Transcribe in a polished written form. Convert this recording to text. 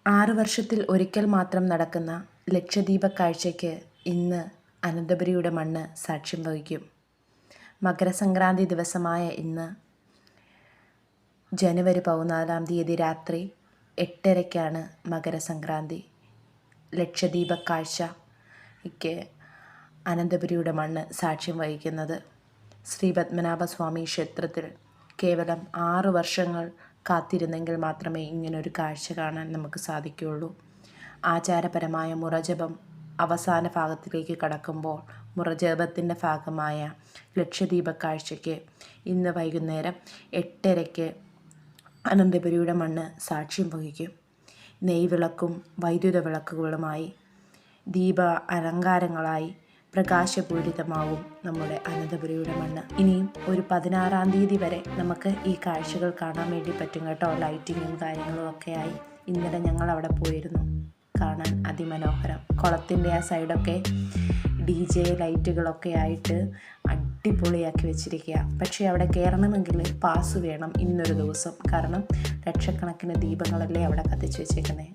6 വർഷത്തിൽ ഒരിക്കൽ മാത്രം നടക്കുന്ന ലക്ഷദ്വീപ കാഴ്ചയ്ക്ക് ഇന്ന് അനന്തപുരിയുടെ മണ്ണ് സാക്ഷ്യം വഹിക്കും. മകരസംക്രാന്തി ദിവസമായ ഇന്ന് ജനുവരി 14 രാത്രി 8:30-ക്കാണ് മകരസംക്രാന്തി. ലക്ഷദ്വീപ കാഴ്ചയ്ക്ക് അനന്തപുരിയുടെ മണ്ണ് സാക്ഷ്യം വഹിക്കുന്നത്. ശ്രീ പത്മനാഭസ്വാമി ക്ഷേത്രത്തിൽ കേവലം 6 വർഷങ്ങൾ കാത്തിരുന്നെങ്കിൽ മാത്രമേ ഇങ്ങനൊരു കാഴ്ച കാണാൻ നമുക്ക് സാധിക്കുകയുള്ളൂ. ആചാരപരമായ മുറജപം അവസാന ഭാഗത്തിലേക്ക് കടക്കുമ്പോൾ മുറജപത്തിൻ്റെ ഭാഗമായ ലക്ഷദ്വീപ കാഴ്ചയ്ക്ക് ഇന്ന് വൈകുന്നേരം 8:30-ക്ക് അനന്തപുരിയുടെ മണ്ണ് സാക്ഷ്യം വഹിക്കും. നെയ്വിളക്കും വൈദ്യുത വിളക്കുകളുമായി ദീപ അലങ്കാരങ്ങളായി പ്രകാശപൂരിതമാവും നമ്മുടെ അനന്തപുരിയുടെ മണ്ണ്. ഇനിയും ഒരു 16-ാം തീയതി വരെ നമുക്ക് ഈ കാഴ്ചകൾ കാണാൻ വേണ്ടി പറ്റും കേട്ടോ. ലൈറ്റിങ്ങും കാര്യങ്ങളും ഒക്കെയായി ഇന്നലെ ഞങ്ങൾ അവിടെ പോയിരുന്നു. കാണാൻ അതിമനോഹരം. കുളത്തിൻ്റെ ആ സൈഡൊക്കെ DJ ലൈറ്റുകളൊക്കെ ആയിട്ട് അടിപൊളിയാക്കി വെച്ചിരിക്കുക. പക്ഷേ അവിടെ കയറണമെങ്കിൽ പാസ് വേണം ഇന്നൊരു ദിവസം. കാരണം ലക്ഷക്കണക്കിന് ദീപങ്ങളല്ലേ അവിടെ കത്തിച്ച് വെച്ചേക്കുന്നത്.